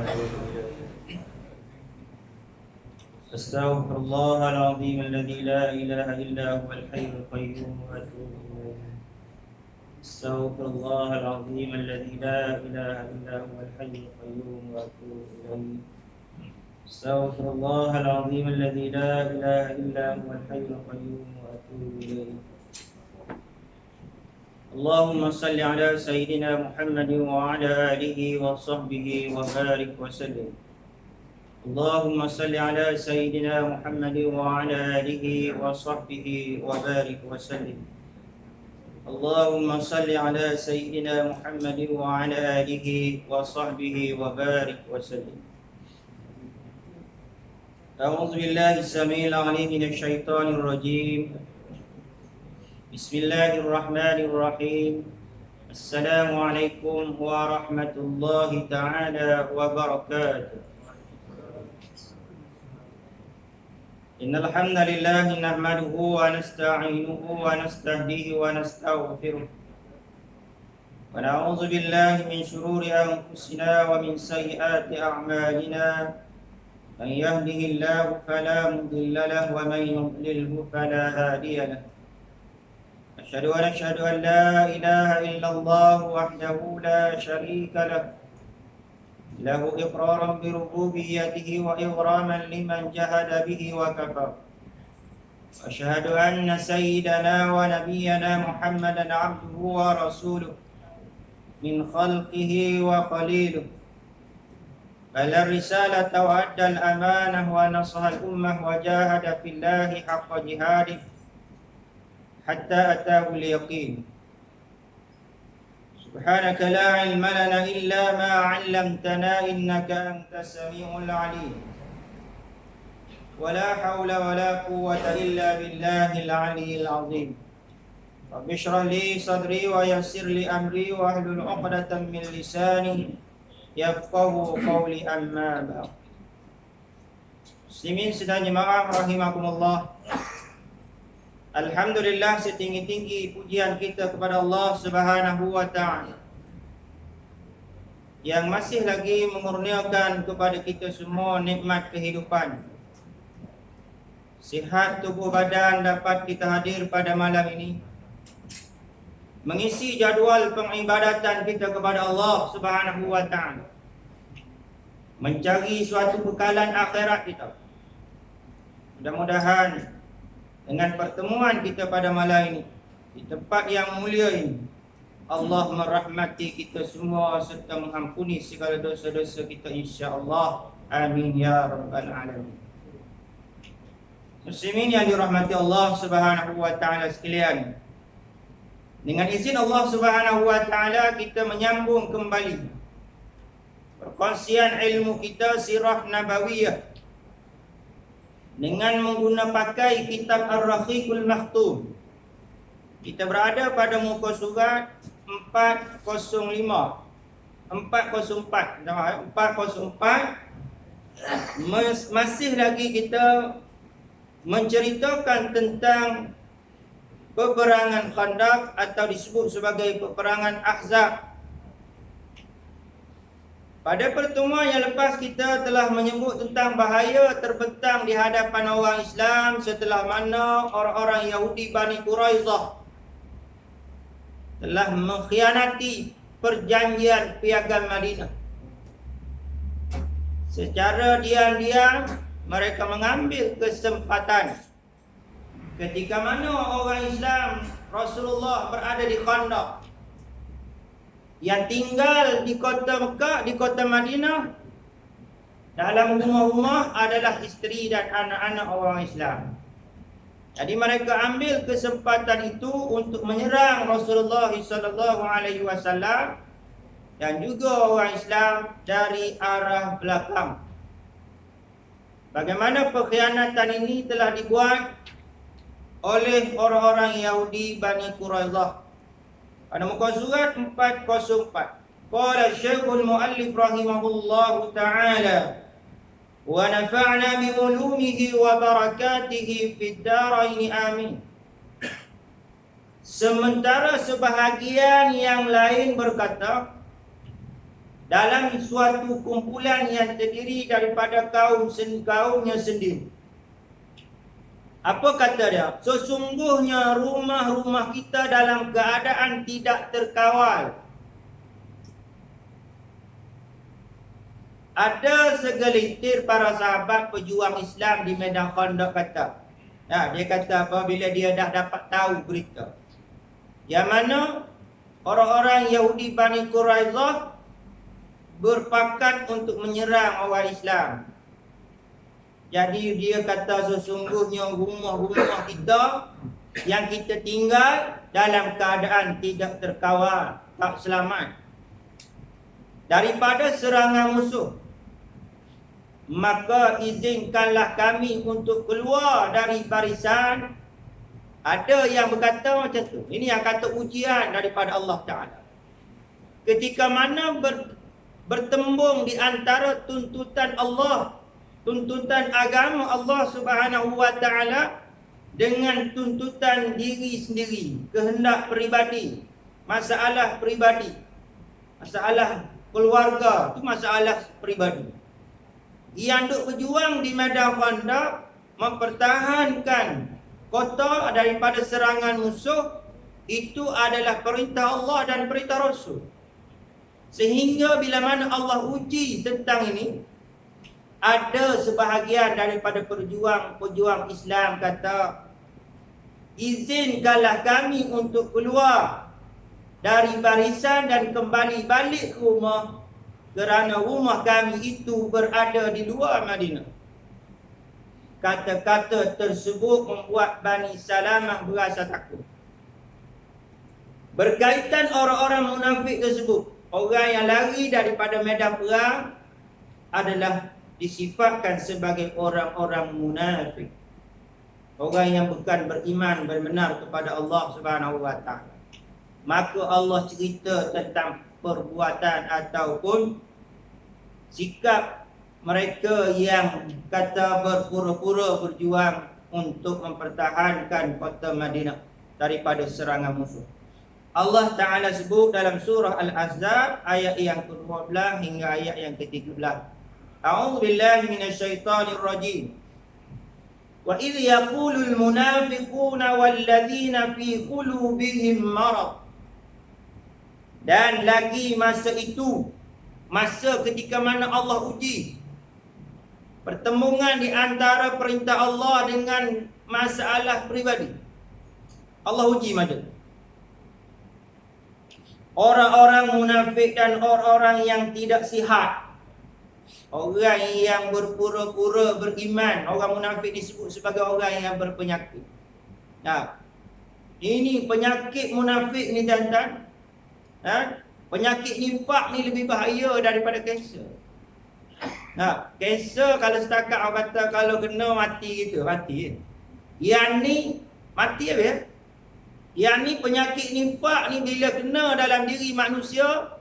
وأتوب إليه. أستغفر الله العظيم الذي لا إله إلا هو الحي القيوم وأتوب إليه. أستغفر الله العظيم الذي لا إله إلا هو الحي القيوم وأتوب إليه. أستغفر الله العظيم الذي لا إله إلا هو الحي القيوم وأتوب إليه. اللهم صل على سيدنا محمد وعلى آله وصحبه وبارك وسلم. اللهم صل على سيدنا محمد وعلى آله وصحبه وبارك وسلم. اللهم صل على سيدنا محمد وعلى آله وصحبه وبارك وسلم. أعوذ بالله السميع العليم من الشيطان الرجيم. بسم الله الرحمن الرحيم. السلام عليكم ورحمة الله تعالى وبركاته. إن الحمد لله نحمده ونستعينه ونستهديه ونستغفره ونعوذ بالله من شرور أنفسنا ومن سيئات أعمالنا. من يهده الله فلا مضل له ومن يضلله فلا هادي له. أشهد أن لا إله إلا الله وحده لا شريك له إقرارا بربوبيته وإغراما لمن جهد به وكفر. أشهد أن سيدنا ونبينا محمدا عبده ورسوله من خلقه وخليله. بلغ الرسالة وأدى الأمانة ونصح الأمة وجاهد في الله حق جهاده حتى أتاه اليقين. سبحانك لا علم لنا إلا ما علمتنا إنك أنت السميع العليم. ولا حول ولا قوة إلا بالله العلي العظيم. رب اشرح لي صدري ويسر لي أمري واحلل عقدة من لساني يفقه قولي أما بعد. Muslimin sedang jemaah rahimakumullah. Alhamdulillah, setinggi-tinggi pujian kita kepada Allah Subhanahu wa ta'ala yang masih lagi mengurniakan kepada kita semua nikmat kehidupan. Sihat tubuh badan dapat kita hadir pada malam ini mengisi jadual pengibadatan kita kepada Allah Subhanahu wa ta'ala, mencari suatu bekalan akhirat kita. Mudah-mudahan dengan pertemuan kita pada malam ini di tempat yang mulia ini, Allah merahmati kita semua serta mengampuni segala dosa-dosa kita, insya-Allah. Amin ya rabbal alamin. Muslimin yang dirahmati Allah Subhanahu wa taala sekalian, dengan izin Allah Subhanahu wa taala kita menyambung kembali perkongsian ilmu kita sirah nabawiyah dengan menggunakan pakai kitab Ar-Rahiqul Makhtum. Kita berada pada muka surat 404. Masih lagi kita menceritakan tentang peperangan Khandaq atau disebut sebagai peperangan Ahzab. Pada pertemuan yang lepas kita telah menyebut tentang bahaya terbentang di hadapan orang Islam setelah mana orang-orang Yahudi Bani Quraizah telah mengkhianati perjanjian piagam Madinah. Secara diam-diam mereka mengambil kesempatan ketika mana orang Islam Rasulullah berada di Khandaq, yang tinggal di kota Mekah, di kota Madinah, dalam rumah-rumah adalah isteri dan anak-anak orang Islam. Jadi mereka ambil kesempatan itu untuk menyerang Rasulullah SAW dan juga orang Islam dari arah belakang. Bagaimana pengkhianatan ini telah dibuat oleh orang-orang Yahudi Bani Quraizah. Pada muka surat 404. Qala Syekhul Muallif rahimahullahu ta'ala wa nafa'na bi ulumihi wa barakatihi fid darain amin. Sementara sebahagian yang lain berkata, dalam suatu kumpulan yang terdiri daripada kaumnya sendiri. Apa kata dia? Sesungguhnya rumah-rumah kita dalam keadaan tidak terkawal. Ada segelintir para sahabat pejuang Islam di medan Khandaq kata, dia kata apabila dia dah dapat tahu berita yang mana orang-orang Yahudi Bani Quraidah berpakat untuk menyerang orang Islam. Jadi dia kata sesungguhnya rumah-rumah kita yang kita tinggal dalam keadaan tidak terkawal, tak selamat daripada serangan musuh. Maka izinkanlah kami untuk keluar dari barisan. Ada yang berkata macam tu. Ini yang kata ujian daripada Allah Ta'ala. Ketika mana bertembung di antara tuntutan Allah, tuntutan agama Allah Subhanahu wa Ta'ala dengan tuntutan diri sendiri, kehendak peribadi, masalah peribadi, masalah keluarga, itu masalah peribadi. Yang duk berjuang di medan Khandaq mempertahankan kota daripada serangan musuh, itu adalah perintah Allah dan perintah Rasul. Sehingga bila mana Allah uji tentang ini, ada sebahagian daripada pejuang Islam kata, izinkanlah kami untuk keluar dari barisan dan kembali balik ke rumah, kerana rumah kami itu berada di luar Madinah. Kata-kata tersebut membuat Bani Salamah berasa takut. Berkaitan orang-orang munafik tersebut, orang yang lari daripada medan perang adalah disifatkan sebagai orang-orang munafik. Orang yang bukan beriman benar kepada Allah Subhanahu wa Ta'ala. Maka Allah cerita tentang perbuatan ataupun sikap mereka yang kata berpura-pura berjuang untuk mempertahankan kota Madinah daripada serangan musuh. Allah Ta'ala sebut dalam surah Al-Ahzab ayat yang ke-12 hingga ayat yang ke-13. A'udzu billahi minasyaitonir rajim. Wa idh yaqulul munafiquna walladzina fi qulubihim marad. Dan lagi masa itu, masa ketika mana Allah uji pertembungan di antara perintah Allah dengan masalah peribadi. Allah uji macam orang-orang munafik dan orang-orang yang tidak sihat. Orang yang berpura-pura beriman, orang munafik disebut sebagai orang yang berpenyakit. Nah, ini penyakit munafik ni tuan-tuan. Penyakit nifak ni lebih bahaya daripada kanser. Kanser kalau setakat orang kata kalau kena mati gitu, mati. Yang ni mati apa ya? Yang ni penyakit nifak ni bila kena dalam diri manusia,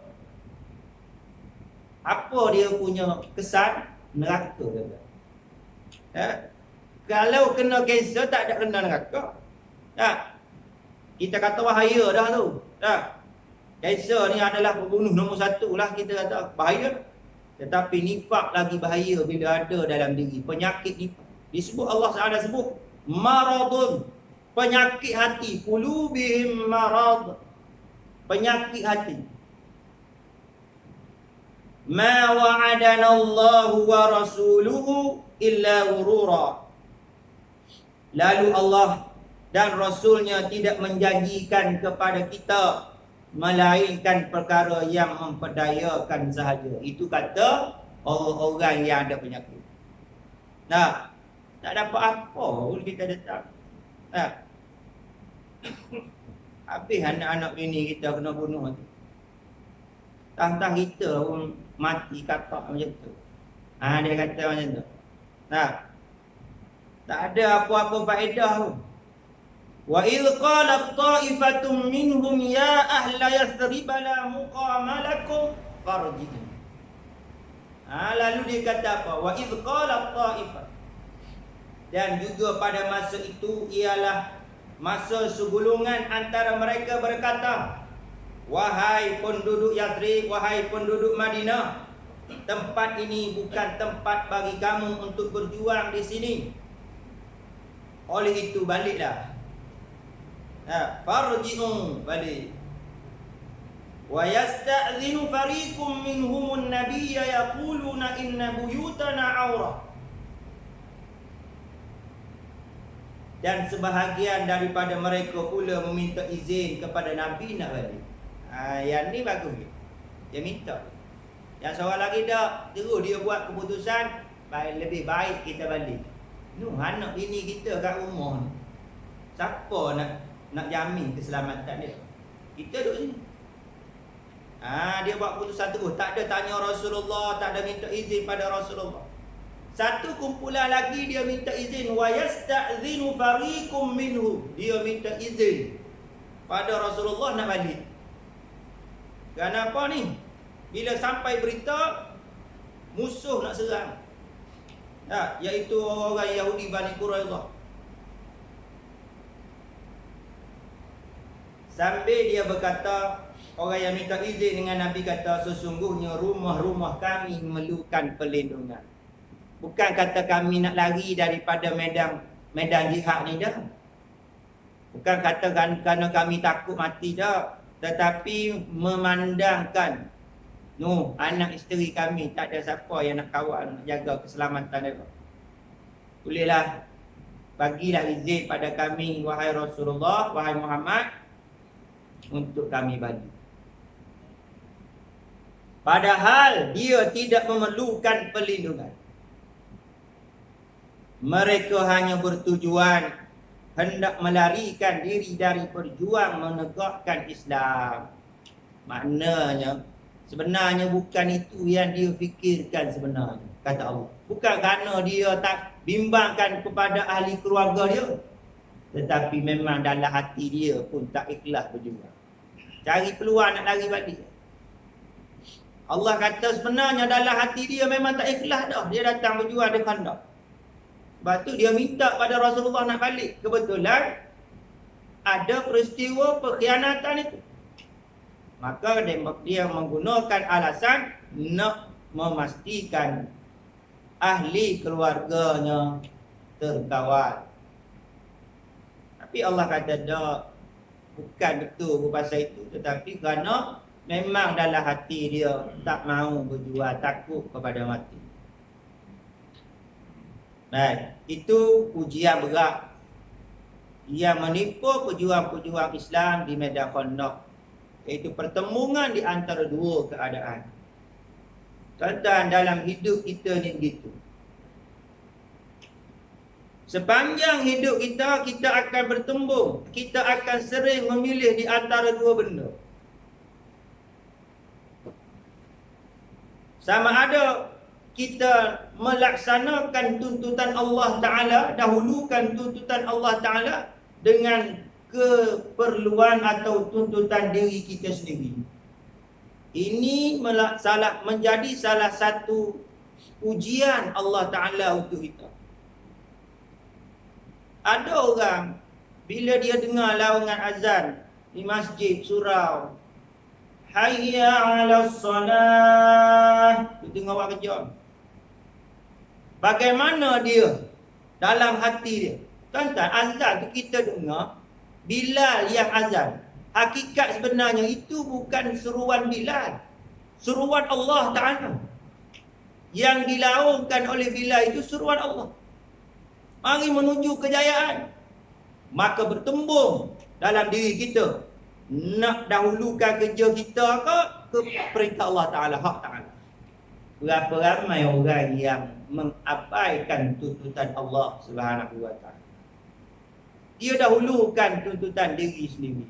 apa dia punya kesan? Neraka dia. Kalau kena kanser tak ada kena neraka. Kita kata bahaya dah tu. Kanser ni adalah pembunuh nombor 1 lah, kita kata bahaya. Tetapi nifak lagi bahaya bila ada dalam diri. Penyakit nifak disebut Allah Ta'ala sebut maradun, penyakit hati. Qulubihim marad, penyakit hati. Ma wa'adana Allahu wa rasuluhu illa ghurura. Lalu Allah dan Rasulnya tidak menjanjikan kepada kita melainkan perkara yang memperdayakan sahaja. Itu kata orang-orang yang ada penyakit. Tak dapat apa pun kita datang. Habis anak-anak bini kita kena bunuh tu. Tantang kita pun mati katak macam tu. Dia kata macam tu. Tak ada apa-apa faedah pun. Wa idh qalat ta'ifatun minhum ya ahla Yathrib la muqama lakum farji'u. Lalu dia kata apa? Wa idh qalat ta'ifah. Dan juga pada masa itu ialah masa segulungan antara mereka berkata, Wahai penduduk Yathrib, wahai penduduk Madinah, tempat ini bukan tempat bagi kamu untuk berjuang di sini. Oleh itu baliklah. Farji'u, balik. Wa yasta'dhinu fariqum minhumun nabiyya yaquluna inna buyutana aurah. Dan sebahagian daripada mereka pula meminta izin kepada Nabi nak balik. Yang ni bagus. Dia minta. Yang seorang lagi tak, terus dia buat keputusan, lebih baik kita balik. Anak bini kita kat rumah ni, siapa nak jamin keselamatan dia? Kita duduk sini. Dia buat keputusan terus. Tak ada tanya Rasulullah, tak ada minta izin pada Rasulullah. Satu kumpulan lagi dia minta izin. Wa yasta'dhinu fariqum minhu. Dia minta izin pada Rasulullah nak balik. Kenapa ni? Bila sampai berita musuh nak serang, iaitu orang Yahudi Bani Quraidah. Sambil dia berkata, orang yang minta izin dengan Nabi kata, sesungguhnya rumah-rumah kami memerlukan perlindungan. Bukan kata kami nak lari daripada medan jihad ni dah. Bukan kata kerana kami takut mati dah. Tetapi memandangkan anak isteri kami tak ada siapa yang nak kawal, nak jaga keselamatan mereka. Bolehlah, bagilah izin pada kami, wahai Rasulullah, wahai Muhammad, untuk kami balik. Padahal dia tidak memerlukan perlindungan. Mereka hanya bertujuan hendak melarikan diri dari perjuang menegakkan Islam. Maknanya sebenarnya bukan itu yang dia fikirkan sebenarnya, kata Allah. Bukan kerana dia tak bimbangkan kepada ahli keluarga dia, tetapi memang dalam hati dia pun tak ikhlas berjuang. Cari peluang nak lari balik. Allah kata sebenarnya dalam hati dia memang tak ikhlas dah. Dia datang berjuang di Khandaq. Sebab tu dia minta pada Rasulullah nak balik. Kebetulan ada peristiwa pengkhianatan itu. Maka dia menggunakan alasan nak memastikan ahli keluarganya terkawal. Tapi Allah kata tak, bukan betul pasal itu, tetapi kerana memang dalam hati dia tak mahu berjuang, takut kepada mati. Baik, itu ujian berat yang menimpa pejuang-pejuang Islam di medan Khandaq, iaitu pertemuan di antara dua keadaan. Tuan-tuan, dalam hidup kita ni begitu. Sepanjang hidup kita, kita akan bertembung. Kita akan sering memilih di antara dua benda. Sama ada kita melaksanakan tuntutan Allah Ta'ala, dahulukan tuntutan Allah Ta'ala dengan keperluan atau tuntutan diri kita sendiri. Ini menjadi salah satu ujian Allah Ta'ala untuk kita. Ada orang, bila dia dengar lawangan azan di masjid, surau, hayya 'alas salah, dia tengah buat kerja. Bagaimana dia dalam hati dia? Tuan-tuan, azan tu kita dengar Bilal yang azan. Hakikat sebenarnya itu bukan seruan Bilal, seruan Allah Ta'ala. Yang dilaungkan oleh Bilal itu seruan Allah. Mari menuju kejayaan. Maka bertembung dalam diri kita, nak dahulukan kerja kita ke perintah Allah Ta'ala, hak Ta'ala. Berapa ramai orang yang mengabaikan tuntutan Allah Subhanahu Wa Ta'ala. Dia dahulukan tuntutan diri sendiri.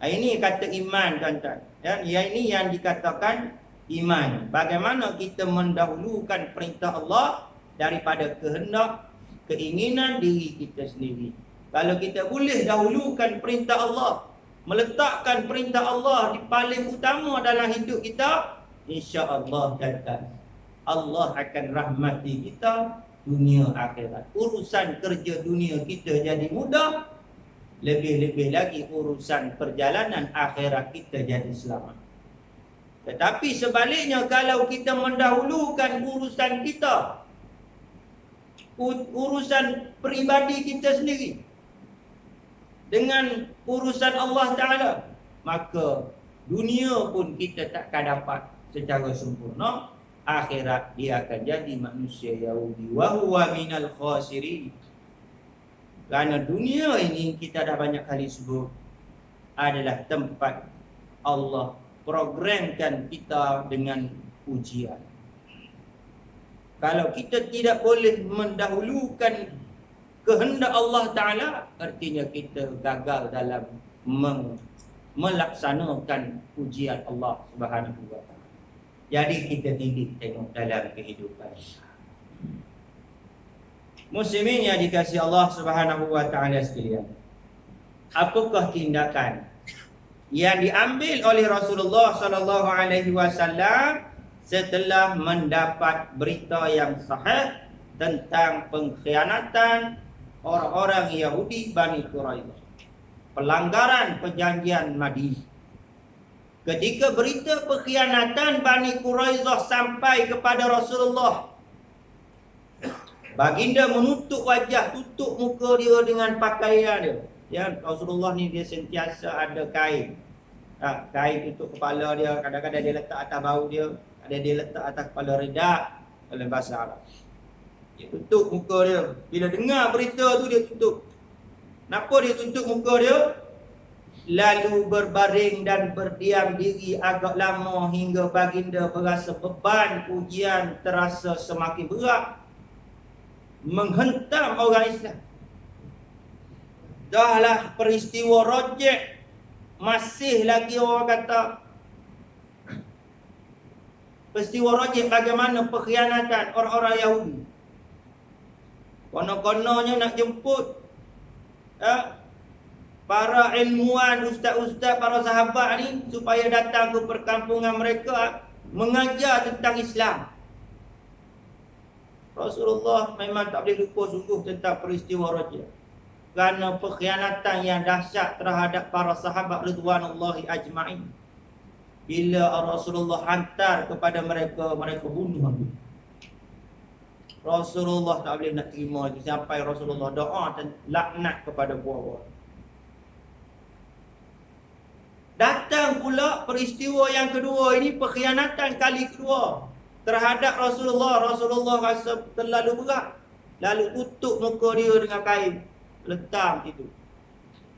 Ini kata iman, tuan-tuan. Ini yang dikatakan iman. Bagaimana kita mendahulukan perintah Allah daripada kehendak, keinginan diri kita sendiri. Kalau kita boleh dahulukan perintah Allah, meletakkan perintah Allah di paling utama dalam hidup kita, insya-Allah kata Allah akan rahmati kita dunia akhirat. Urusan kerja dunia kita jadi mudah, Lebih-lebih lagi urusan perjalanan akhirat kita jadi selamat. Tetapi sebaliknya, kalau kita mendahulukan urusan kita, urusan pribadi kita sendiri dengan urusan Allah Ta'ala, maka dunia pun kita takkan dapat secara sempurna. Akhirat dia akan jadi manusia Yahudi. Wa huwa minal khasirin. Kerana dunia ini, kita dah banyak kali sebut, adalah tempat Allah programkan kita dengan ujian. Kalau kita tidak boleh mendahulukan kehendak Allah Ta'ala, artinya kita gagal dalam melaksanakan ujian Allah Subhanahu wa Ta'ala. Jadi kita didik tengok dalam kehidupan. Muslimin yang dikasihi Allah Subhanahu wa Ta'ala sekalian, apakah tindakan yang diambil oleh Rasulullah sallallahu alaihi wasallam setelah mendapat berita yang sahih tentang pengkhianatan orang-orang Yahudi Bani Quraidah, pelanggaran perjanjian Madinah? Ketika berita pengkhianatan Bani Quraidah sampai kepada Rasulullah, baginda menutup wajah, tutup muka dia dengan pakaian dia. Ya, Rasulullah ni dia sentiasa ada kain. Kain tutup kepala dia, kadang-kadang dia letak atas bahu dia, ada dia letak atas kepala redak dalam bahasa Arab. Dia tutup muka dia. Bila dengar berita tu dia tutup. Kenapa dia tutup muka dia? Lalu berbaring dan berdiam diri agak lama hingga baginda berasa beban ujian terasa semakin berat menghentam orang Islam. Dahlah peristiwa rojek, masih lagi orang kata peristiwa rojek, bagaimana pengkhianatan orang-orang Yahudi. Kono-kononnya nak jemput para ilmuwan, ustaz-ustaz, para sahabat ni supaya datang ke perkampungan mereka mengajar tentang Islam. Rasulullah memang tak boleh lupa sungguh tentang peristiwa rojek, kerana pengkhianatan yang dahsyat terhadap para sahabat ridwanullahi ajma'in. Bila Rasulullah hantar kepada mereka, mereka bunuh habis. Rasulullah tak boleh nak terima itu, sampai Rasulullah doa dan laknat kepada buah-buah. Datang pula peristiwa yang kedua ini, pengkhianatan kali kedua terhadap Rasulullah. Rasulullah rasa terlalu berat, lalu tutup muka dia dengan kain, letam tidur.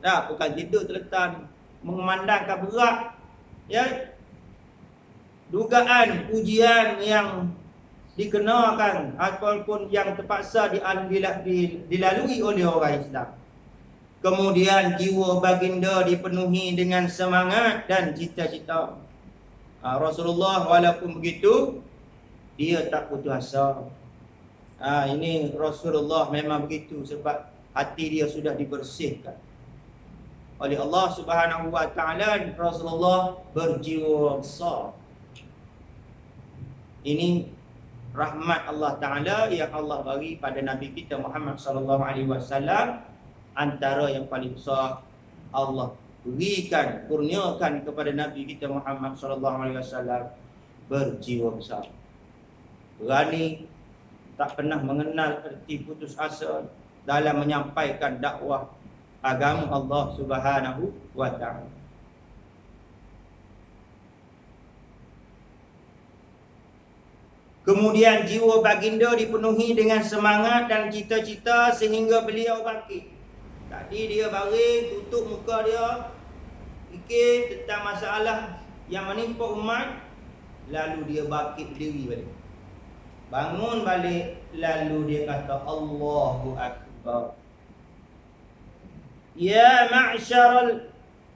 Bukan tidur, terletam, memandangkan berat ya dugaan ujian yang dikenakan ataupun yang terpaksa dilalui oleh orang Islam. Kemudian jiwa baginda dipenuhi dengan semangat dan cita-cita. Rasulullah walaupun begitu, dia tak putus asa. Ini Rasulullah memang begitu, sebab hati dia sudah dibersihkan oleh Allah Subhanahu wa Ta'ala. Rasulullah berjiwa besar. Ini rahmat Allah Ta'ala yang Allah bagi pada Nabi kita Muhammad sallallahu alaihi wasallam. Antara yang paling besar Allah berikan, kurniakan kepada Nabi kita Muhammad sallallahu alaihi wasallam, berjiwa besar. Berani, tak pernah mengenal erti putus asa dalam menyampaikan dakwah agama Allah Subhanahu wa Ta'ala. Kemudian jiwa baginda dipenuhi dengan semangat dan cita-cita sehingga beliau bangkit. Tadi dia baring, tutup muka dia, fikir tentang masalah yang menimpa umat, lalu dia bangkit berdiri balik. Bangun balik, lalu dia kata Allahu Akbar. Ya ma'syaral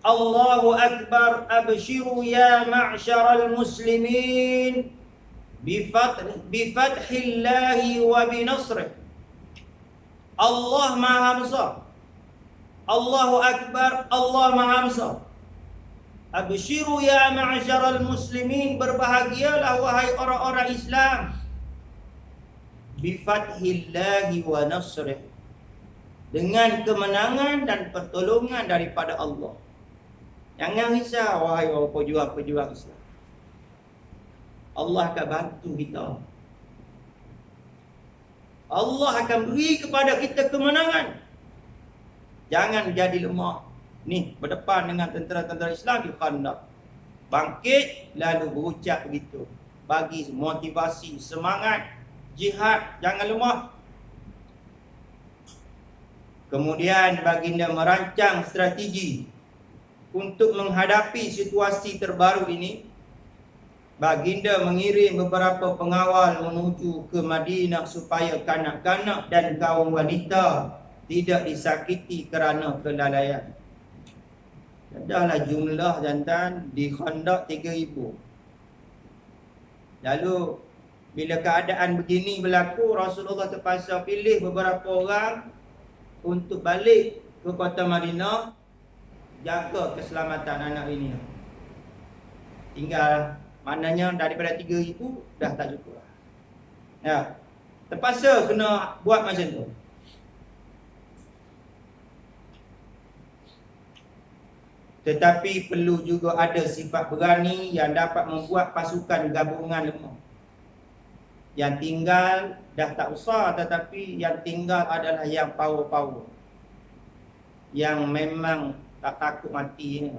Allahu Akbar, abshiru ya ma'syaral muslimin bifadhillahi wa binasrih. Allah Maha Besar. Allahu Akbar, Allah Maha Besar. Abshiru ya ma'syaral muslimin, berbahagialah wahai orang-orang Islam. Bifadhillahi wa nasrih, dengan kemenangan dan pertolongan daripada Allah. Jangan risau wahai pejuang-pejuang Islam. Allah akan bantu kita. Allah akan beri kepada kita kemenangan. Jangan jadi lemah. Ni berdepan dengan tentera-tentera Islam di Khandaq. Bangkit lalu berucap begitu. Bagi motivasi, semangat, jihad, jangan lemah. Kemudian baginda merancang strategi untuk menghadapi situasi terbaru ini. Baginda mengirim beberapa pengawal menuju ke Madinah supaya kanak-kanak dan kaum wanita tidak disakiti kerana kelalaian. Adahlah jumlah jantan di Khandaq 3,000. Lalu bila keadaan begini berlaku, Rasulullah terpaksa pilih beberapa orang untuk balik ke kota Madinah, jaga keselamatan anak ini. Tinggal maknanya daripada 3,000 dah tak cukup. Ya, terpaksa kena buat macam tu. Tetapi perlu juga ada sifat berani yang dapat membuat pasukan gabungan lemah. Yang tinggal dah tak usah, tetapi yang tinggal adalah yang power-power, yang memang tak takut mati ni.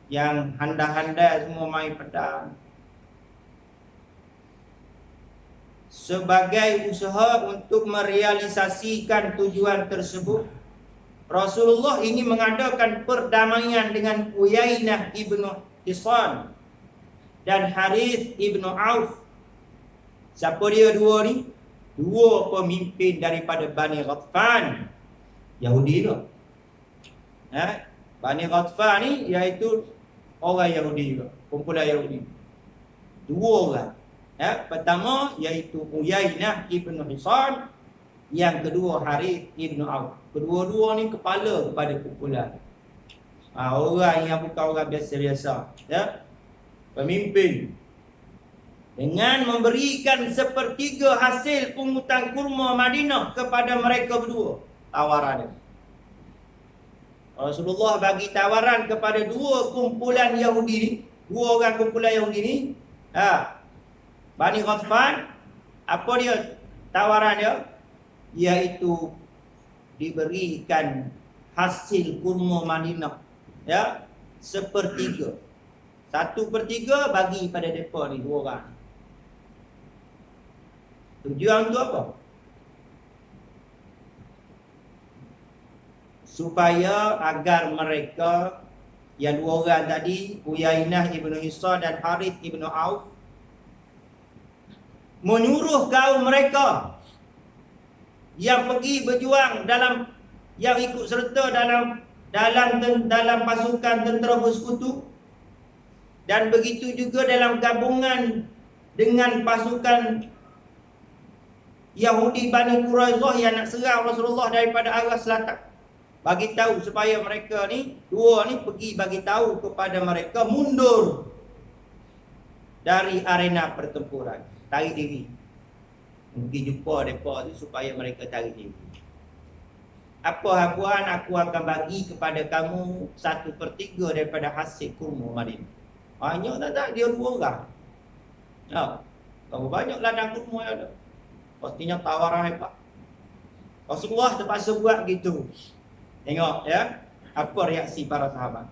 Yang handai-handai semua main pedang. Sebagai usaha untuk merealisasikan tujuan tersebut, Rasulullah ingin mengadakan perdamaian dengan Uyainah ibnu Hisan dan Harith ibnu Auf. Siapa dia dua ni? Dua pemimpin daripada Bani Ghatfan, Yahudi tu. Bani Ghatfan ni iaitu orang Yahudi juga, kumpulan Yahudi. Dua orang. Pertama iaitu Uyainah ibnu Hisan, yang kedua Harith ibnu Auf. Kedua-dua ni kepala kepada kumpulan. Orang yang bukan orang biasa-biasa, ya. Pemimpin. Dengan memberikan sepertiga hasil pungutan kurma Madinah kepada mereka berdua. Tawaran dia. Rasulullah bagi tawaran kepada dua kumpulan Yahudi ni. Dua orang kumpulan Yahudi ni. Bani Ghatfan. Apa dia tawaran dia? Iaitu diberikan hasil kurma Madinah, ya, 1/3. 1/3 bagi pada mereka ni dua orang. Tujuan tu apa? Supaya agar mereka yang dua orang tadi, Uyainah ibnu Hisan dan Harith ibnu Auf, menyuruh kaum mereka yang pergi berjuang yang ikut serta dalam pasukan tentera bersekutu, dan begitu juga dalam gabungan dengan pasukan Yahudi Bani Quraidah yang nak serang Rasulullah daripada arah selatan. Bagi tahu supaya mereka ni, dua ni pergi bagi tahu kepada mereka mundur dari arena pertempuran, tarik diri. Pergi jumpa mereka tu supaya mereka tarik diri. Apa habuan, aku akan bagi kepada kamu 1/3 daripada hasil kurma Madinah. Banyak tak? Dia dua orang. Berapa banyak ladang kurma yang ada? Pastinya tawaran hebat. Rasulullah terpaksa buat gitu. Tengok ya, apa reaksi para sahabat.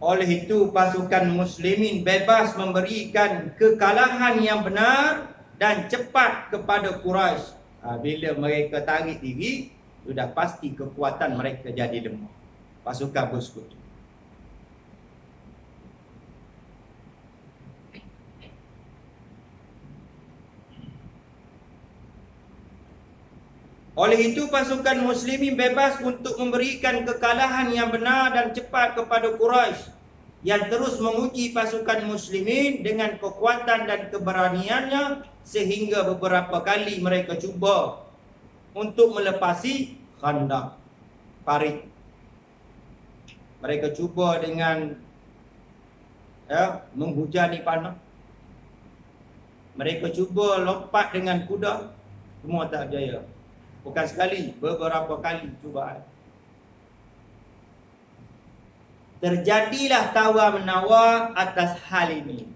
Oleh itu pasukan muslimin bebas memberikan kekalahan yang benar dan cepat kepada Quraisy. Bila mereka tarik diri, sudah pasti kekuatan mereka jadi lemah. Pasukan bersekutu. Oleh itu pasukan muslimin bebas untuk memberikan kekalahan yang benar dan cepat kepada Quraisy yang terus menguji pasukan muslimin dengan kekuatan dan keberaniannya, sehingga beberapa kali mereka cuba untuk melepasi Khandaq, parit. Mereka cuba dengan menghujani panah. Mereka cuba lompat dengan kuda. Semua tak berjaya. Bukan sekali, beberapa kali cubaan. Terjadilah tawar-menawar atas hal ini.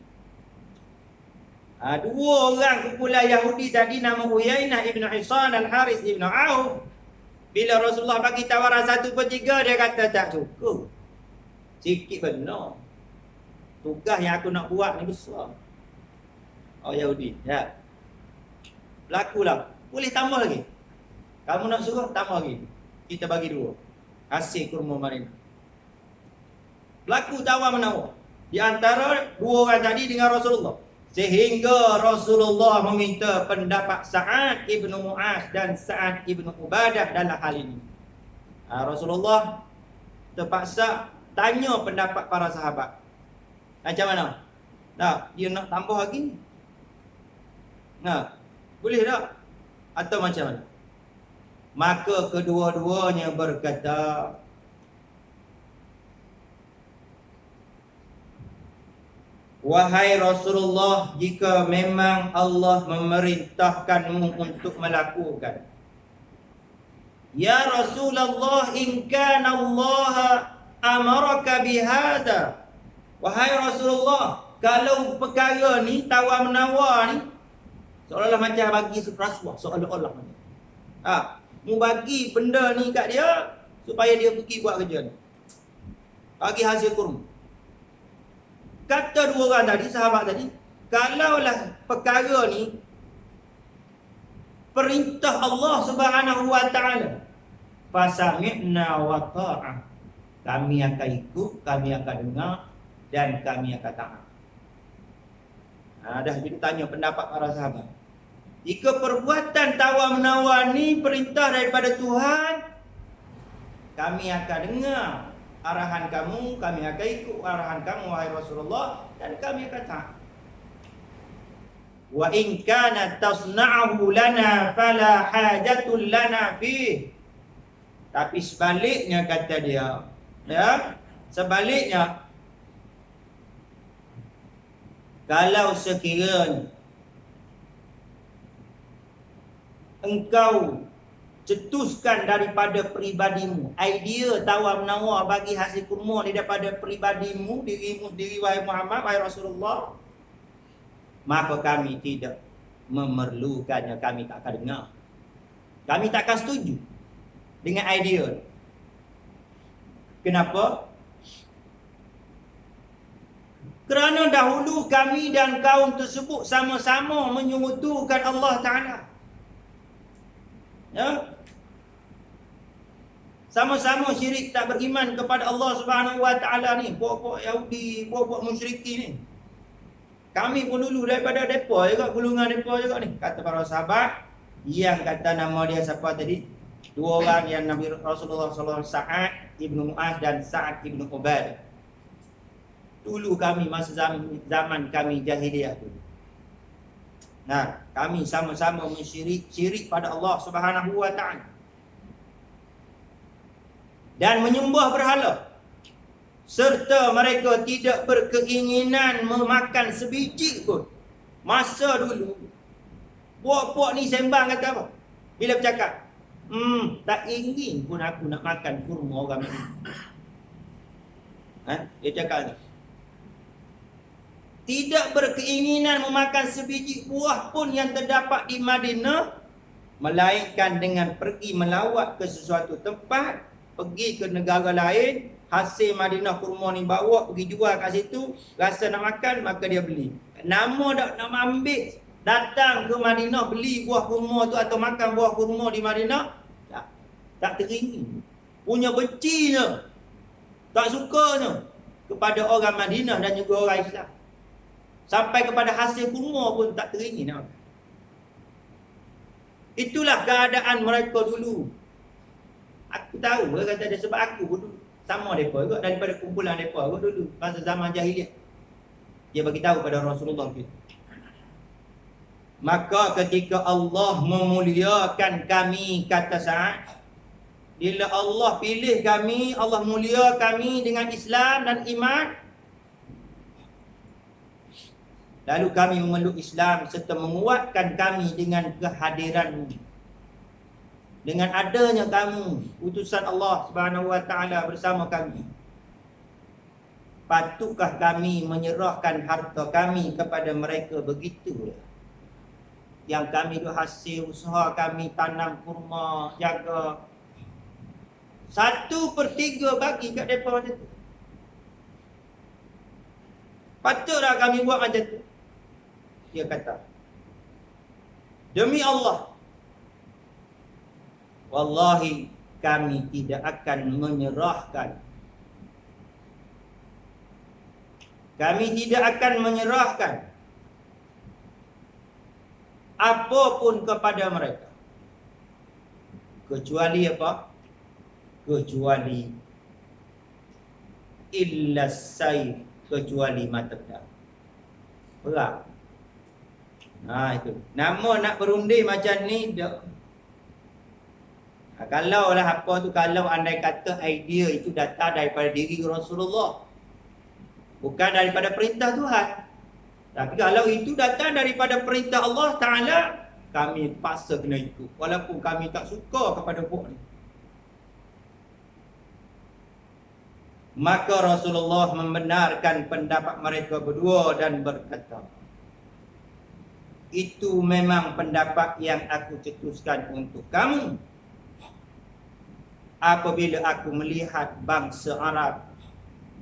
Dua orang kumpulan Yahudi tadi nama Uyainah ibn Hisan dan Haris ibn Auf. Bila Rasulullah bagi tawaran 1/3, dia kata tak cukup. Sikit benar. Tugas yang aku nak buat ni besar. Oh Yahudi, ya. Berlakulah. Boleh tambah lagi. Kamu nak suruh, tambah lagi. Kita bagi 2. Hasil kurma Madinah. Berlaku tawar-menawar di antara 2 orang tadi dengan Rasulullah. Sehingga Rasulullah meminta pendapat Sa'ad ibn Mu'az dan Sa'ad ibn Ubadah dalam hal ini. Rasulullah terpaksa tanya pendapat para sahabat. Macam mana? Dia nak tambah lagi? Boleh tak? Atau macam mana? Maka kedua-duanya berkata, wahai Rasulullah, jika memang Allah memerintahkanmu untuk melakukan. Ya Rasulullah, in kana Allah amaraka bihada. Wahai Rasulullah, kalau perkara ni tawar-menawar ni seolah-olah macam bagi rasuah, seolah-olah macam. Mu bagi benda ni kat dia supaya dia pergi buat kerja ni. Bagi hasil kurma. Kata 2 orang tadi, sahabat tadi, kalaulah perkara ni perintah Allah Subhanahu wa taala, fasami'na wa ta'ah. Kami akan ikut, kami akan dengar dan kami akan taat. Dah kita tanya pendapat para sahabat. Jika perbuatan tawar-menawar ni perintah daripada Tuhan, kami akan dengar arahan kamu, kami akan ikut arahan kamu wahai Rasulullah, dan kami akan taat. Wa in kana tasna'uhu lana fala hajatul lana fih. Tapi sebaliknya kata dia, sebaliknya, kalau sekiranya engkau cetuskan daripada peribadimu idea tawar-menawar bagi hasil kurma daripada peribadimu, dirimu sendiri wahai Muhammad, wahai Rasulullah, maka kami tidak memerlukannya, kami tak akan dengar, kami tak akan setuju dengan idea. Kenapa? Kerana dahulu kami dan kaum tersebut sama-sama menyekutukan Allah Ta'ala. Sama-sama syirik, tak beriman kepada Allah Subhanahu wa taala ni, puak-puak Yahudi, puak-puak musyrikin ni. Kami pun dulu daripada depa juga, golongan depa juga ni. Kata para sahabat yang kata nama dia siapa tadi? 2 orang yang Nabi Rasulullah SAW, Sa'ad ibn Mu'az dan Sa'ad ibn Ubadah. Dulu kami masa zaman kami jahiliyah dulu. Kami sama-sama syirik pada Allah Subhanahu wa taala dan menyembah berhala, serta mereka tidak berkeinginan memakan sebiji pun. Masa dulu puak-puak ni sembang kata apa? Bila bercakap, tak ingin pun aku nak makan kurma orang ni. Dia cakap ni, tidak berkeinginan memakan sebiji buah pun yang terdapat di Madinah, melainkan dengan pergi melawat ke sesuatu tempat, pergi ke negara lain, hasil Madinah kurma ni bawa pergi jual kat situ, rasa nak makan maka dia beli. Nama tak nak ambil, datang ke Madinah beli buah kurma tu atau makan buah kurma di Madinah, tak teringin. Punya bencinya, tak sukanya kepada orang Madinah dan juga orang Islam. Sampai kepada hasil kurma pun tak teringin. Itulah keadaan mereka dulu. Aku tahu, dia kata dia sebab aku pun dulu sama mereka juga, daripada kumpulan mereka juga dulu masa zaman jahiliah. Dia bagi tahu pada Rasulullah gitu. Maka ketika Allah memuliakan kami, kata Sa'ad, bila Allah pilih kami, Allah mulia kami dengan Islam dan iman, Lalu kami memeluk Islam serta menguatkan kami dengan kehadiran-Mu. Dengan adanya kamu, utusan Allah Subhanahu wa taala bersama kami. Patutkah kami menyerahkan harta kami kepada mereka begitu? Yang kami duk hasil usaha kami tanam kurma, jaga 1/3 bagi kat mereka macam tu. Patutlah kami buat macam tu? Dia kata, demi Allah, wallahi kami tidak akan menyerahkan. Kami tidak akan menyerahkan apapun kepada mereka. Kecuali apa? Kecuali illa sayf, kecuali mata pedang. Perang. Itu. Nama nak berundi macam ni dak. Kalau lah apa tu, kalau andai kata idea itu datang daripada diri Rasulullah, bukan daripada perintah Tuhan. Tapi kalau itu datang daripada perintah Allah Ta'ala, kami paksa kena ikut. Walaupun kami tak suka kepada buat ni. Maka Rasulullah membenarkan pendapat mereka berdua dan berkata, itu memang pendapat yang aku cetuskan untuk kamu. Apabila aku melihat bangsa Arab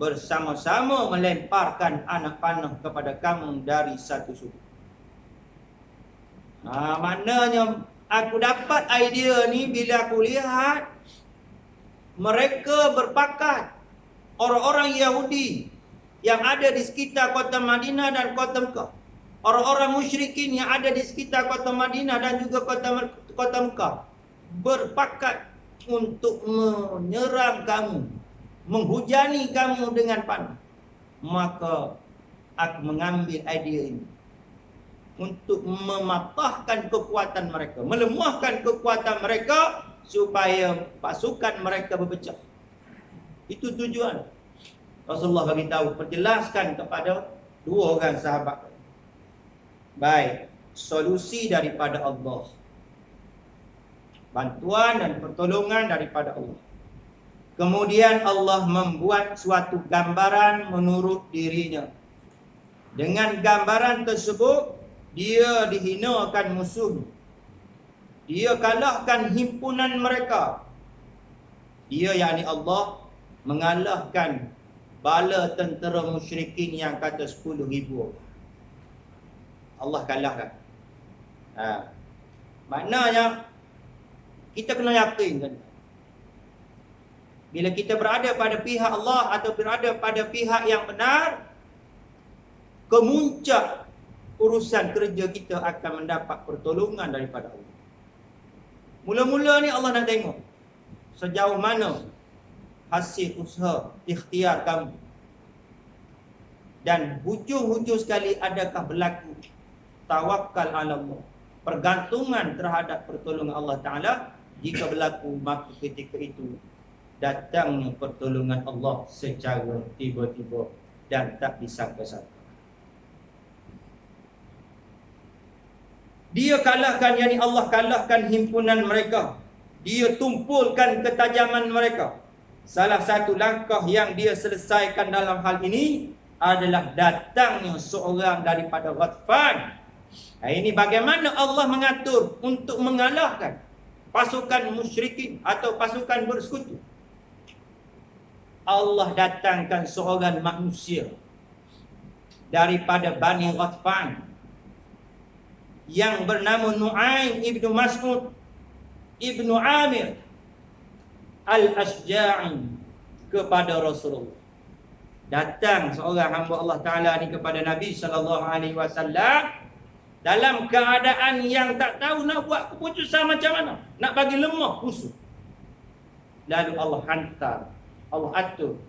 bersama-sama melemparkan anak panah kepada kamu dari satu sudut. Maknanya aku dapat idea ni bila aku lihat mereka berpakat, orang-orang Yahudi yang ada di sekitar kota Madinah dan kota Mekah, orang-orang musyrikin yang ada di sekitar kota Madinah dan juga kota Mekah, berpakat untuk menyerang kamu, menghujani kamu dengan panah. Maka aku mengambil idea ini untuk mematahkan kekuatan mereka, melemahkan kekuatan mereka supaya pasukan mereka berpecah. Itu tujuan. Rasulullah bagi tahu, perjelaskan kepada dua orang sahabat. Baik, solusi daripada Allah, bantuan dan pertolongan daripada Allah. Kemudian Allah membuat suatu gambaran menurut dirinya. Dengan gambaran tersebut, dia dihinakan musuh. Dia kalahkan himpunan mereka. Dia, yakni Allah, mengalahkan bala tentera musyrikin yang kata 10,000. Allah kalahkan. Maknanya kita kena yakin kan, bila kita berada pada pihak Allah atau berada pada pihak yang benar, kemuncak urusan kerja kita akan mendapat pertolongan daripada Allah. Mula-mula ni Allah nak tengok sejauh mana hasil usaha ikhtiar kamu, dan hujung-hujung sekali adakah berlaku tawakal ala Allah, pergantungan terhadap pertolongan Allah Ta'ala. Jika berlaku, maka ketika itu datangnya pertolongan Allah secara tiba-tiba dan tak disangka-sangka. Dia kalahkan, yakni Allah kalahkan himpunan mereka. Dia tumpulkan ketajaman mereka. Salah satu langkah yang dia selesaikan dalam hal ini adalah datangnya seorang daripada Ghatfan. Ini bagaimana Allah mengatur untuk mengalahkan pasukan musyrikin atau pasukan bersekutu. Allah datangkan seorang manusia daripada Bani Ghatfan yang bernama Nu'aim ibnu Mas'ud ibnu Amir Al-Ashja'i kepada Rasulullah. Datang seorang hamba Allah Ta'ala ni kepada Nabi SAW dalam keadaan yang tak tahu nak buat keputusan macam mana, nak bagi lemah musuh. Lalu Allah hantar, Allah atur,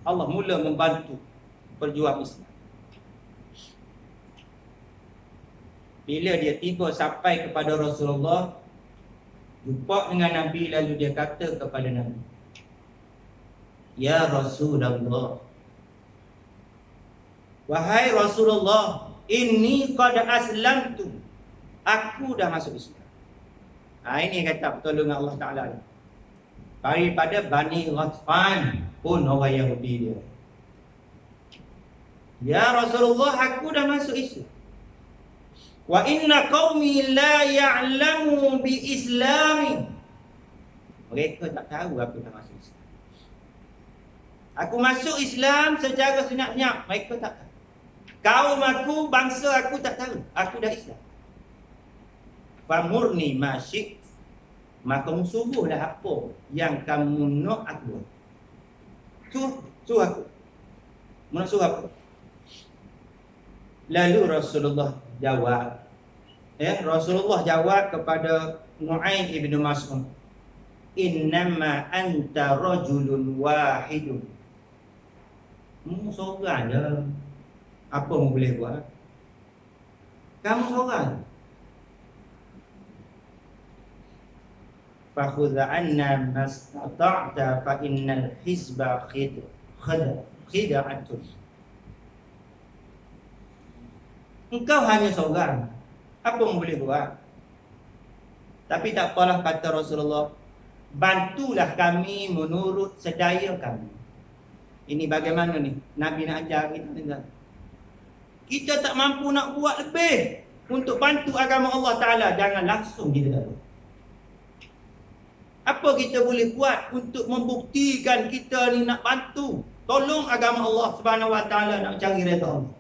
Allah mula membantu perjuang Islam. Bila dia tiba sampai kepada Rasulullah, jumpa dengan Nabi, lalu dia kata kepada Nabi, "Ya Rasulullah, Wahai Rasulullah, inni qad aslamtu. Aku dah masuk Islam. Ini kata pertolongan Allah Ta'ala. Daripada Bani Ghatfan pun orang Yahudi dia. Ya Rasulullah, aku dah masuk Islam. Wa inna qaumi la ya'lamu bi islami. Mereka tak tahu aku dah masuk Islam. Aku masuk Islam secara senyap-senyap. Mereka tak tahu. Kaum aku, bangsa aku tak tahu. Aku dah Islam. Famurni masyik. Maka suruhlah apa yang kamu nak aku. Suruh aku. Mana suruh apa? Lalu Rasulullah jawab. Rasulullah jawab kepada Nu'aim ibn Mas'ud. Innama anta rajulun wahidun. Seorang je. Apa mu boleh buat? Kamu seorang. Fakhudha anna mastata'ta fa innal hizba khida'atun. Engkau hanya seorang. Apa mu boleh buat? Tapi tak apalah, kata Rasulullah, bantulah kami menurut sedaya kami. Ini bagaimana ni? Nabi nak ajar kita ni. Kita tak mampu nak buat lebih untuk bantu agama Allah Ta'ala. Jangan langsung kita tak buat. Apa kita boleh buat untuk membuktikan kita ni nak bantu, tolong agama Allah Subhanahu Wa Ta'ala, nak cari redha Allah?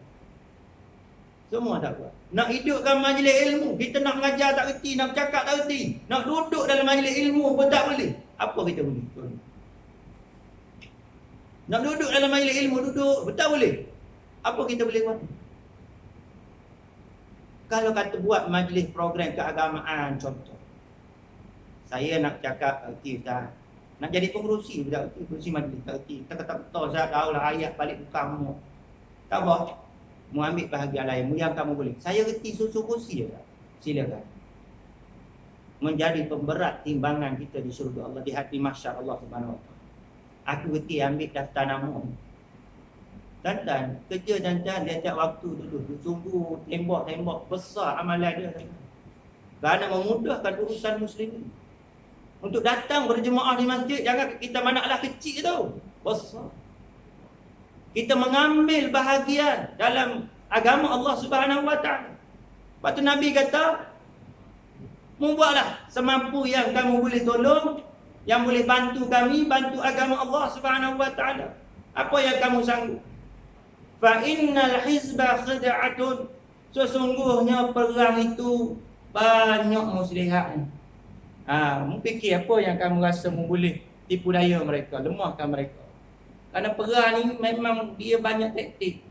Semua tak buat. Nak hidupkan majlis ilmu, kita nak mengajar tak reti, nak bercakap tak reti, nak duduk dalam majlis ilmu pun tak boleh. Apa kita boleh? Nak duduk dalam majlis ilmu, duduk tak boleh. Apa kita boleh buat? Kalau kata buat majlis program keagamaan, contoh, saya nak cakap erti Ustaz, nak jadi pengerusi tak erti, pengerusi majlis tak erti. Kita kata betul Ustaz, tahulah ayat balik buka mu. Tak apa, mu ambil bahagian lain, mu yang kamu boleh. Saya erti susu kursi je tak? Silakan. Menjadi pemberat timbangan kita di surga Allah, di hati mahsyar Allah Subhanahu Wa Taala. Aku erti ambil daftar nama. Tantan, kerja tantan dia tiap waktu dulu, tunggu tembok-tembok besar amalan dia. Kerana memudahkan urusan muslimin. Untuk datang berjemaah di masjid, jangan kita manaklah kecil tau, besar. Kita mengambil bahagian dalam agama Allah Subhanahu Wa Taala. Lepas tu Nabi kata, buatlah semampu yang kamu boleh tolong, yang boleh bantu kami, bantu agama Allah Subhanahu Wa Taala. Apa yang kamu sanggup? Fa innal hizba khid'atun. Sesungguhnya perang itu banyak muslihat. Fikir apa yang kamu rasa boleh tipu daya mereka, lemahkan mereka. Kerana perang ni memang dia banyak taktik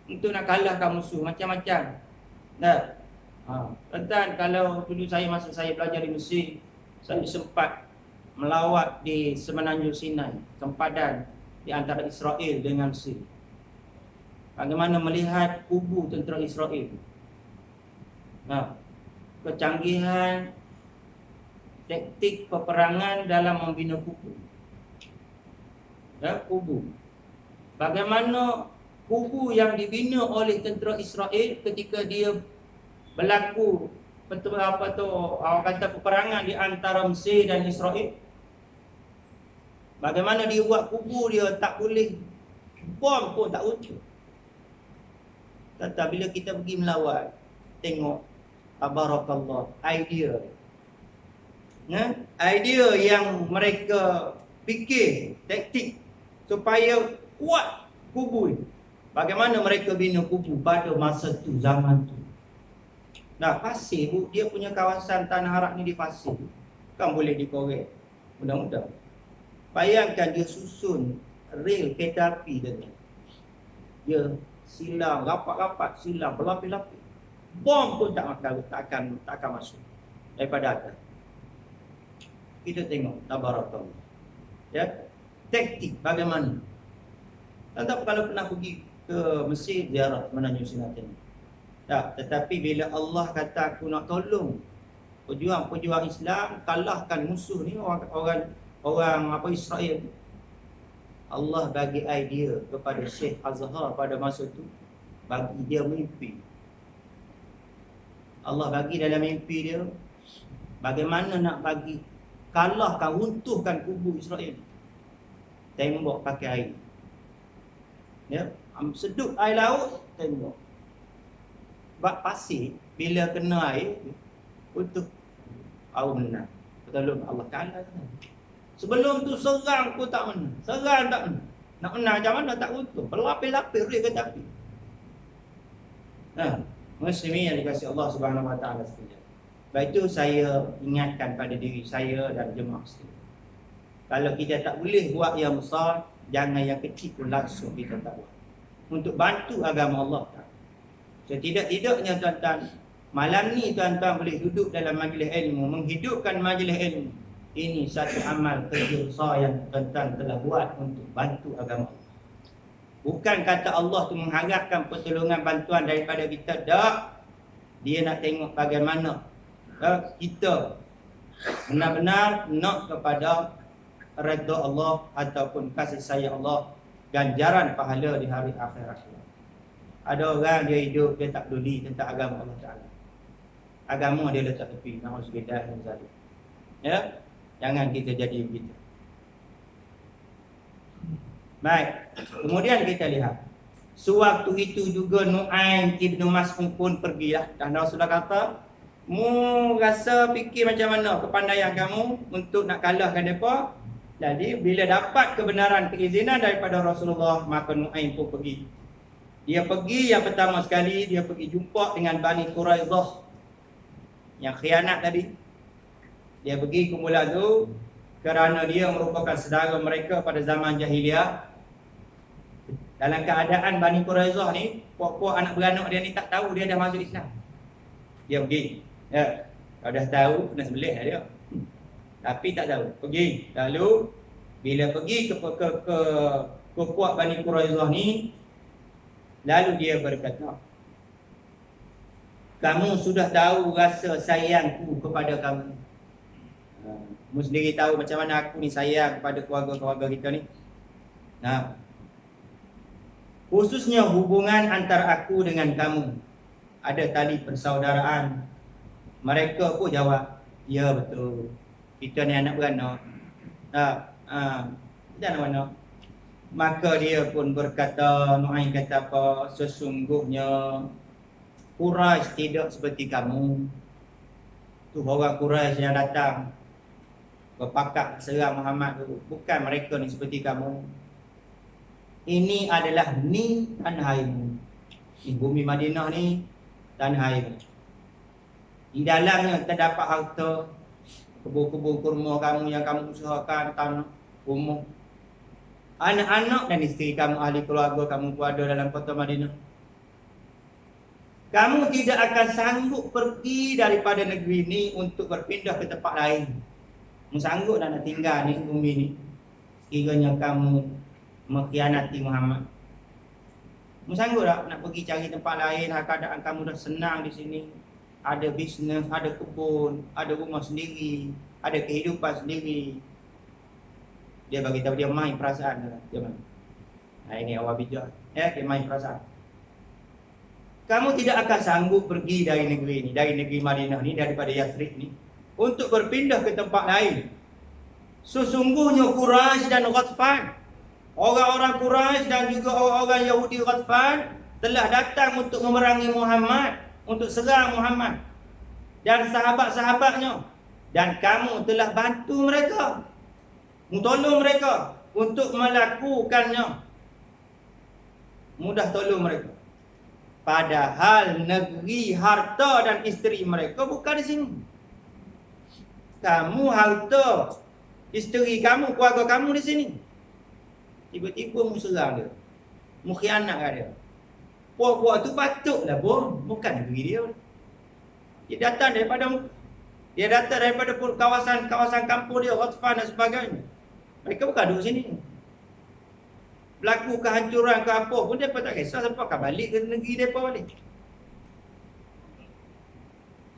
untuk nak kalahkan musuh, macam-macam. Tuan-tuan, kalau dulu masa saya belajar di Mesir, saya sempat melawat di Semenanjung Sinai, sempadan di antara Israel dengan Mesir. Bagaimana melihat kubu tentera Israel. Kecanggihan taktik peperangan dalam membina kubu. Kubu. Bagaimana kubu yang dibina oleh tentera Israel ketika dia berlaku orang kata peperangan di antara Mesir dan Israel. Bagaimana dia buat kubu dia tak boleh, bom pun tak ucap. Tetapi bila kita pergi melawat, tengok tabarakallah idea. Idea yang mereka fikir, taktik supaya kuat kubu ini. Bagaimana mereka bina kubu pada masa tu, zaman tu. Pasir, dia punya kawasan Tanah Arak ni di pasir. Kan boleh dikorek mudah-mudah. Bayangkan dia susun rel kereta api dia silang, rapat-rapat silang, berlapis-lapis. Bom pun tak akan masuk daripada atas. Kita tengok tabarakallah. Taktik bagaimana. Tak kalau pernah pergi ke Mesir ziarah Semenanjung Sinai. Tetapi bila Allah kata aku nak tolong pejuang-pejuang Islam kalahkan musuh ni, orang Israel, Allah bagi idea kepada Syekh Azhar pada masa tu. bagi dia mimpi. Allah bagi dalam mimpi dia, bagaimana nak bagi kalahkan, runtuhkan kubu Israel. Tembok pakai air. Ya, sedut air laut, tembok. Bak pasir, bila kena air, untuk awak menang. Pertolongan Allah Ta'ala. Sebelum tu serang pun tak menang. Serang tak menang. Nak menang macam mana tak runtuh. Berlapis-lapis dia ke tepi. Muslimin yang dikasihi Allah Subhanahu Wa Ta'ala sekalian. Sebab itu saya ingatkan pada diri saya dan jemaah sekalian. Kalau kita tak boleh buat yang besar, jangan yang kecil pun langsung kita tak buat. Untuk bantu agama Allah Ta'ala. Setidak-tidaknya tuan-tuan, malam ni tuan-tuan boleh duduk dalam majlis ilmu, menghidupkan majlis ilmu. Ini satu amal kerja besar yang tuan-tuan telah buat untuk bantu agama Allah. Bukan kata Allah tu mengharapkan pertolongan bantuan daripada kita. Tak. Dia nak tengok bagaimana kita benar-benar nak kepada redha Allah ataupun kasih sayang Allah, ganjaran pahala di hari akhirat. Ada orang dia hidup, dia tak peduli tentang agama Allah Ta'ala. Agama dia letak tepi. Na'udzubillah min zalik. Ya, jangan kita jadi begitu. Baik, kemudian kita lihat. Sewaktu itu juga Nu'aim ibnu Mas'ud pun pergilah. Dan Rasulullah kata, mu rasa fikir macam mana kepandaian kamu untuk nak kalahkan mereka. Jadi bila dapat kebenaran keizinan daripada Rasulullah, maka Nu'aim pun pergi. Dia pergi yang pertama sekali, dia pergi jumpa dengan Bani Quraizah yang khianat tadi. Dia pergi kumpulan tu kerana dia merupakan saudara mereka pada zaman jahiliah. Dalam keadaan Bani Quraizah ni, puak-puak anak beranak dia ni tak tahu dia dah masuk Islam. Dia pergi. Ya, kalau dah tahu kena sembelih lah dia. Tapi tak tahu. Pergi. Lalu bila pergi ke puak Bani Quraizah ni, lalu dia berkata, kamu sudah tahu rasa sayangku kepada kamu. Kamu sendiri tahu macam mana aku ni sayang kepada keluarga-keluarga kita ni. Nah, khususnya hubungan antara aku dengan kamu. Ada tali persaudaraan. Mereka pun jawab, ya betul. Kita ni anak beranak. Macam mana? Maka dia pun berkata, Nu'aim kata apa? Sesungguhnya Quraisy tidak seperti kamu. Tu orang Quraisy yang datang berpakat serang Muhammad tu. Bukan mereka ni seperti kamu. Ini adalah ni tanah airmu. Di bumi Madinah ni tanah airmu. Di dalamnya terdapat harta, kebun-kebun kurma kamu yang kamu usahakan, tanah, rumah. Anak-anak dan isteri kamu, ahli keluarga kamu pun ada dalam kota Madinah. Kamu tidak akan sanggup pergi daripada negeri ini untuk berpindah ke tempat lain. Kamu sanggup nak tinggal ni bumi ni, sekiranya kamu mengkhianati Muhammad. Kamu sanggup tak nak pergi cari tempat lain, keadaan kamu dah senang di sini. Ada bisnes, ada kebun, ada rumah sendiri, ada kehidupan sendiri. Dia bagi tahu dia main perasaan dia main. Ini awal bijak. Dia main perasaan. Kamu tidak akan sanggup pergi dari negeri ini, dari negeri Madinah ni, daripada Yathrib ni, untuk berpindah ke tempat lain. Sesungguhnya Quraisy dan Ghatfan, orang-orang Quraisy dan juga orang-orang Yahudi Ghatfan telah datang untuk memerangi Muhammad, untuk serang Muhammad dan sahabat-sahabatnya. Dan kamu telah bantu mereka, tolong mereka untuk melakukannya. Mudah tolong mereka. Padahal negeri, harta dan isteri mereka bukan di sini. Kamu harta, isteri kamu, keluarga kamu di sini. Tiba-tiba mu serang dia, mu khianat kat dia. Puak-puak tu patutlah pun, bukan negeri dia. Dia datang daripada kawasan kampung dia, Ghatfan dan sebagainya. Mereka bukan duduk sini. Berlaku kehancuran ke apa pun dia tak kisah, sampai akan balik ke negeri mereka balik.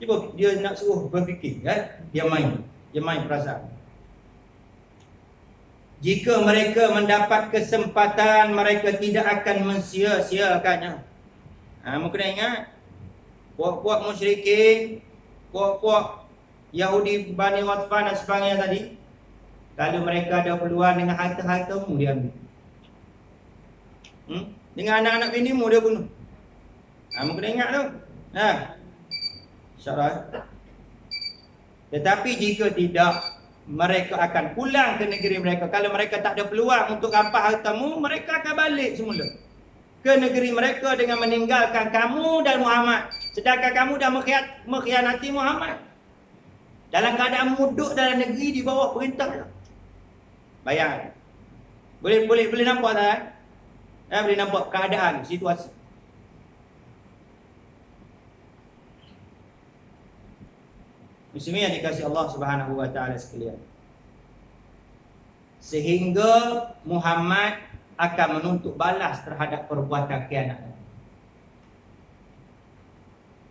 Cuba dia nak suruh berfikir, dia main perasaan. Jika mereka mendapat kesempatan, mereka tidak akan mensia-siakannya. Mu kena ingat. Puak-puak musyrikin, puak-puak Yahudi Bani Ghatfan dan sebagainya tadi, kalau mereka ada peluang dengan harta-hartamu, dia ambil. Dengan anak-anak binimu dia bunuh. Mu kena ingat tu. InsyaAllah. Tetapi jika tidak, mereka akan pulang ke negeri mereka. Kalau mereka tak ada peluang untuk rampas hartamu, mereka akan balik semula ke negeri mereka dengan meninggalkan kamu dan Muhammad. Sedangkan kamu dah mengkhianati Muhammad. Dalam keadaan duduk dalam negeri di bawah perintah. Bayang. Boleh nampak tak? Boleh nampak keadaan, situasi. Muslimin yang dikasihi Allah Subhanahu wa taala sekalian. Sehingga Muhammad akan menuntut balas terhadap perbuatan khianat.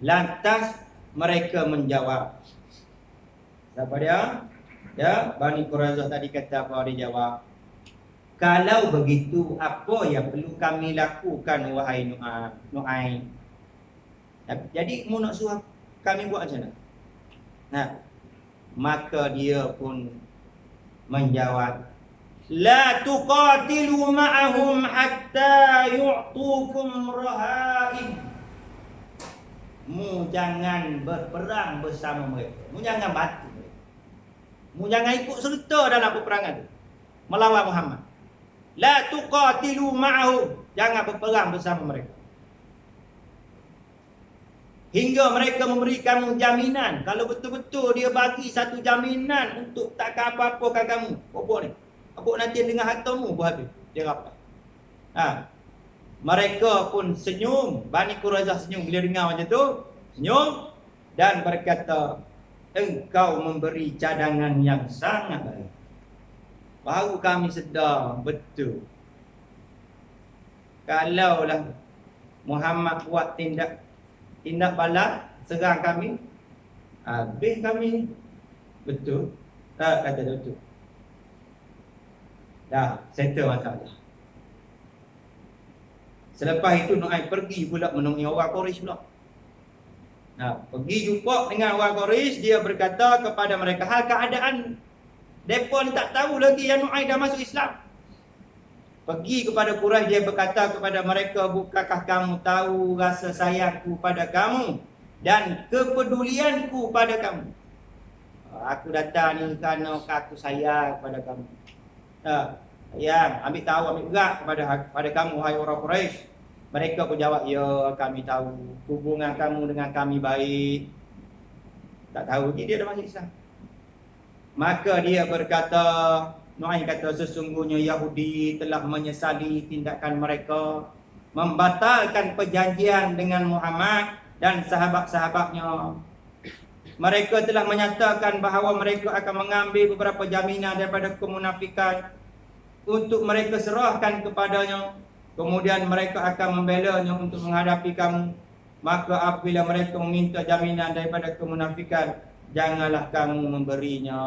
Lantas mereka menjawab. Siapa dia? Ya, Bani Quraizah tadi kata apa dia jawab? Kalau begitu, apa yang perlu kami lakukan wahai Nu'aim? Jadi mu nak suruh kami buat macam mana? Maka dia pun menjawab, la tuqatilu ma'ahum hatta yu'tukum rahain. Mu jangan berperang bersama mereka. Mu jangan bantu mereka. Mu jangan ikut serta dalam peperangan itu melawan Muhammad. La tuqatilu ma'ahum. Jangan berperang bersama mereka. Hingga mereka memberikan jaminan. Kalau betul-betul dia bagi satu jaminan untuk takkan apa-apakan kamu. Apa ni? Apa nanti dengan hartamu pun habis. Dia rapat. Mereka pun senyum. Bani Quraizah senyum bila dengar macam tu. Senyum. Dan berkata, engkau memberi cadangan yang sangat baik. Baru kami sedar betul. Kalaulah Muhammad buat tindak balas, serang kami, habis kami. Betul. Kata betul. Dah, settle masalah. Selepas itu Nu'aim pergi pula menemui orang Quraisy pula. Pergi jumpa dengan orang Quraisy, dia berkata kepada mereka, hal keadaan mereka ni tak tahu lagi yang Nu'aim dah masuk Islam. Pergi kepada Quraisy, dia berkata kepada mereka, bukankah kamu tahu rasa sayangku pada kamu dan kepedulianku pada kamu? Aku datang ni kerana aku sayang pada kamu. Sayang, ambil tahu, ambil berat kepada kamu, hai orang Quraisy. Mereka pun jawab, ya kami tahu hubungan kamu dengan kami baik. Tak tahu dia dah masuk Islam. Maka dia berkata, Nu'aim kata, sesungguhnya Yahudi telah menyesali tindakan mereka, membatalkan perjanjian dengan Muhammad dan sahabat-sahabatnya. Mereka telah menyatakan bahawa mereka akan mengambil beberapa jaminan daripada kemunafikan untuk mereka serahkan kepadanya. Kemudian mereka akan membelanya untuk menghadapi kamu. Maka apabila mereka meminta jaminan daripada kemunafikan, janganlah kamu memberinya.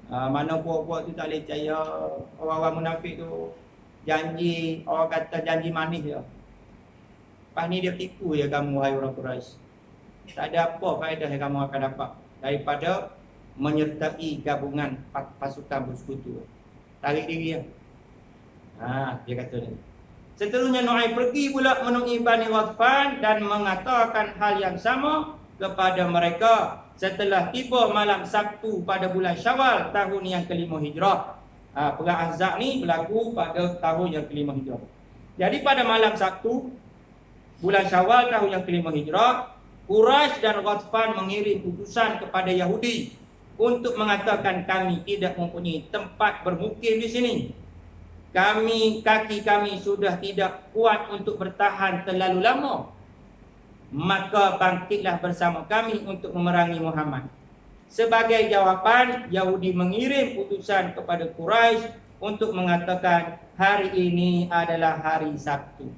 Mana puak-puak tu tak boleh percaya. Orang-orang munafik tu janji, orang kata janji manis je. Lepas ni dia tipu je kamu, wahai orang Quraisy. Tak ada apa faedah yang kamu akan dapat daripada menyertai gabungan pasukan bersekutu. Tarik diri je. Dia kata ni. Seterusnya Nu'aim pergi pula menemui Bani Ghatfan dan mengatakan hal yang sama kepada mereka setelah tiba malam Sabtu pada bulan Syawal tahun yang kelima Hijrah. Perang Ahzab ni berlaku pada tahun yang kelima Hijrah. Jadi pada malam Sabtu bulan Syawal tahun yang kelima Hijrah, Quraisy dan Ghatfan mengirim utusan kepada Yahudi untuk mengatakan kami tidak mempunyai tempat bermukim di sini. Kaki kami sudah tidak kuat untuk bertahan terlalu lama. Maka bangkitlah bersama kami untuk memerangi Muhammad. Sebagai jawapan, Yahudi mengirim utusan kepada Quraisy untuk mengatakan hari ini adalah hari Sabtu.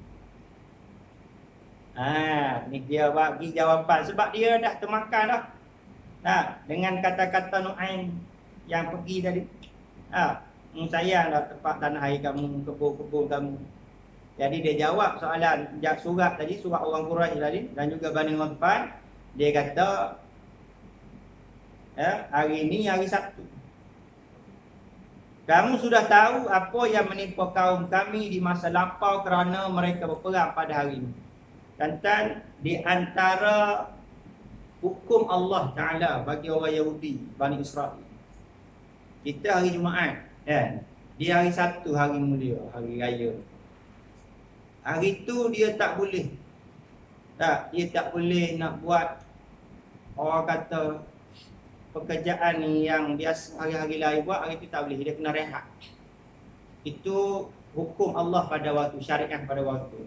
Ni dia bagi jawapan sebab dia dah termakan dah. Dengan kata-kata Nu'aim yang pergi tadi. Sayang dah tempat tanah air kamu, kebun-kebun kamu. Jadi dia jawab soalan surat tadi, surat orang Quraisy tadi dan juga Bani Ghatfan. Dia kata, hari ini hari Sabtu. Kamu sudah tahu apa yang menimpa kaum kami di masa lampau kerana mereka berperang pada hari ini. Tentang di antara hukum Allah Ta'ala bagi orang Yahudi, Bani Israel. Kita hari Jumaat, kan? Dia hari Sabtu, hari mulia, hari raya. Hari tu dia tak boleh. Dia tak boleh nak buat, orang kata, pekerjaan yang biasa hari-hari lain buat, hari tu tak boleh. Dia kena rehat. Itu hukum Allah pada waktu, syariat pada waktu.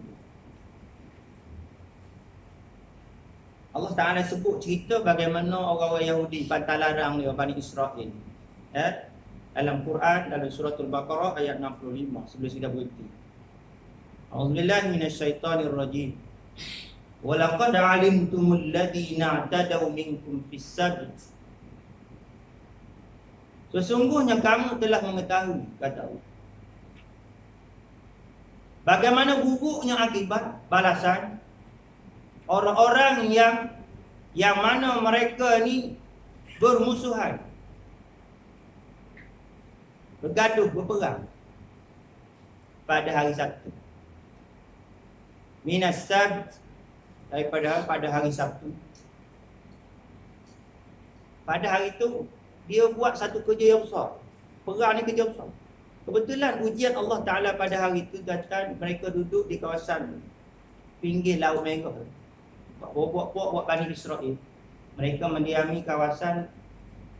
Allah Ta'ala sebut cerita bagaimana orang-orang Yahudi pantang larang dia, Bani Israel. Dalam Quran, dalam surah Al-Baqarah ayat 65, sebelum kita berhenti. A'udzubillahi minasyaitonirrajim. Wa laqad 'alimtumul ladzina i'tadaw minkum fis-sabt. Sesungguhnya kamu telah mengetahui, kata Allah, bagaimana buruknya akibat balasan orang-orang yang mana mereka ni bermusuhan, bergaduh, berperang pada hari Sabtu. Minas Sabt, daripada pada hari Sabtu. Pada hari itu dia buat satu kerja yang besar. Perang ni kerja besar. Kebetulan ujian Allah Ta'ala pada hari itu datang, mereka duduk di kawasan pinggir Laut Merah. Buat Bani Israel. Mereka mendiami kawasan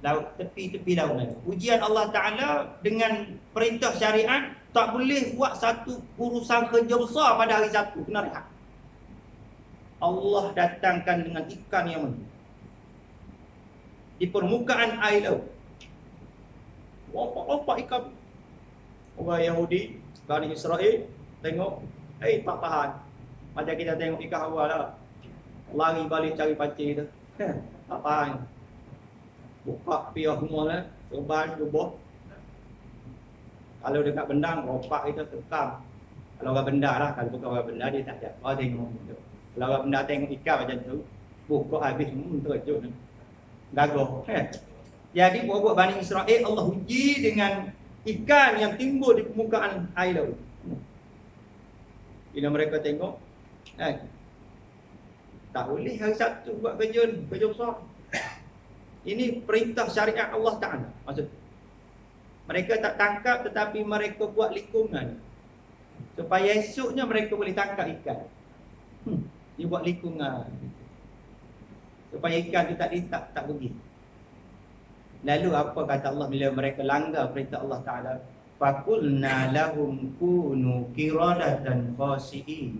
laut, tepi-tepi Laut Merah. Ujian Allah Ta'ala dengan perintah syariat, tak boleh buat satu urusan kerja besar pada hari Sabtu. Kena rehat. Allah datangkan dengan ikan yang mana di permukaan air laut. Lompat ikan. Orang Yahudi, Bani Israel, tengok, tak tahan. Macam kita tengok ikan awal lah. Lari balik cari pancing tu. Tak tahan. Buka piah semua lah. Serban, jubah. Kalau dekat bendang, ropak kita tekam. Kalau orang benda lah, kalau bukan orang benda, dia tak ada. Orang tengok tu. Kalau orang benda tengok ikan macam tu, buka habis semua, terkejut. Gagah. Jadi buat Bani Israel, Allah uji dengan ikan yang timbul di permukaan air laut. Bila mereka tengok, tak boleh hari Sabtu buat kerja besar. Ini perintah syariat Allah Ta'ala. Maksud, mereka tak tangkap tetapi mereka buat likungan supaya esoknya mereka boleh tangkap ikan. Dia buat likungan supaya ikan tu tak pergi. Lalu apa kata Allah bila mereka langgar perintah Allah Ta'ala? Faqulna lahum kunu qiradatan khasi'in.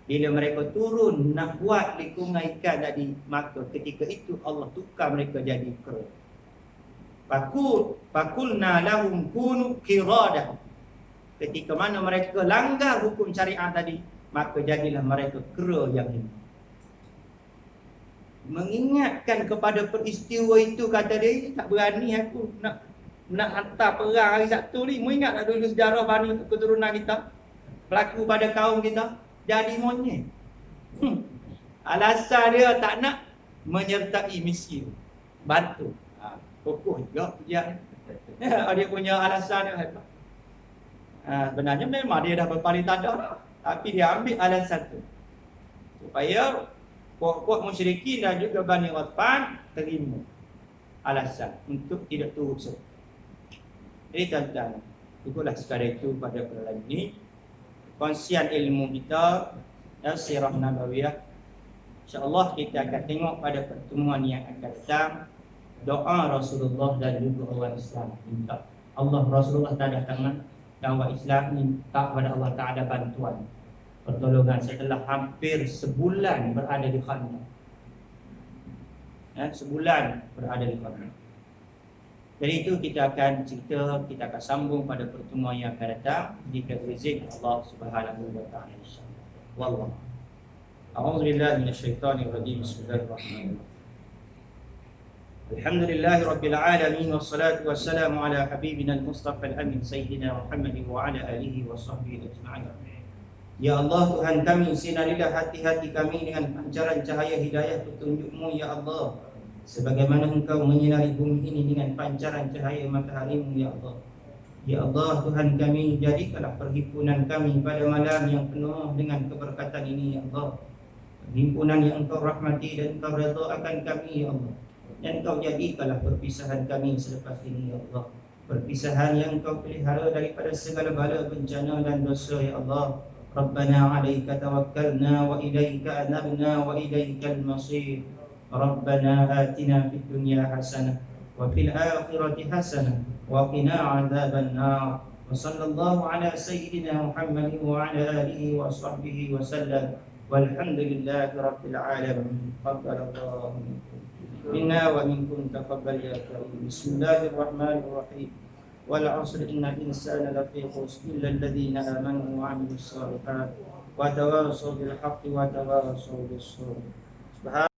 Bila mereka turun nak buat likungan ikan tadi, maka ketika itu Allah tukar mereka jadi kera. Faqulna lahum kunu qiradah. Ketika mana mereka langgar hukum syariat tadi, maka jadilah mereka kera yang ini. Mengingatkan kepada peristiwa itu, kata dia, tak berani aku nak hantar perang hari Sabtu ni. Mu ingat tak dulu sejarah Bani keturunan kita berlaku pada kaum kita? Jadi monyet. Alasan dia tak nak menyertai misi bantu. Kokoh juga dia. Dia punya alasan dia hebat. Sebenarnya memang dia dah berpaling tanda, tapi dia ambil alasan tu supaya puak-puak musyrikin dan juga Bani Ghatfan terima alasan untuk tidak turut serta. Jadi tuan-tuan, ikutlah sekadar itu pada perkara ini. Kongsian ilmu kita dan sirah nabawiyah. InsyaAllah kita akan tengok pada pertemuan yang akan datang. Doa Rasulullah dan juga orang Islam minta Allah, Rasulullah tak ada tangan, dan orang Islam minta kepada Allah Ta'ala bantuan, pertolongan setelah hampir sebulan berada di Khandaq. Sebulan berada di Khandaq. Jadi itu kita akan cerita, kita akan sambung pada pertemuan yang akan datang jika berizin Allah Subhanahu wa Ta'ala, insyaallah. Wallahu a'udzubillahi minasyaitonirrajim. Bismillahirrahmanirrahim. Alhamdulillahi rabbil alamin, wassalatu wassalamu ala habibina al-mustafa al-amin sayyidina Muhammadin wa ala alihi wa sahbihi ajma'in. Ya Allah Tuhan kami, sinarilah hati-hati kami dengan pancaran cahaya hidayah petunjuk-Mu ya Allah. Sebagaimana Engkau menyinari bumi ini dengan pancaran cahaya matahari-Mu ya Allah. Ya Allah Tuhan kami, jadikanlah perhimpunan kami pada malam yang penuh dengan keberkatan ini ya Allah. Perhimpunan yang Engkau rahmati dan Engkau redha akan kami ya Allah. Dan Engkau jadikanlah perpisahan kami selepas ini ya Allah. Perpisahan yang Engkau pelihara daripada segala bala bencana dan dosa ya Allah. Rabbana 'alaika tawakkalna wa ilaika anabna wa ilaikal masir. Rabbana atina fid dunya hasanah wa fil akhirati hasanah wa qina 'adzaban nar. Wa sallallahu ala sayyidina Muhammad wa ala alihi wa sahbihi wa sallam. Walhamdulillahi rabbil alamin. Taqabbalallahu minna wa minkum taqabbal ya karim. Bismillahirrahmanirrahim. Wal 'asri innal insana lafi khusr illa alladhina amanu wa 'amilus shalihat wa tawassaw bil haqqi wa tawassaw bis sabr.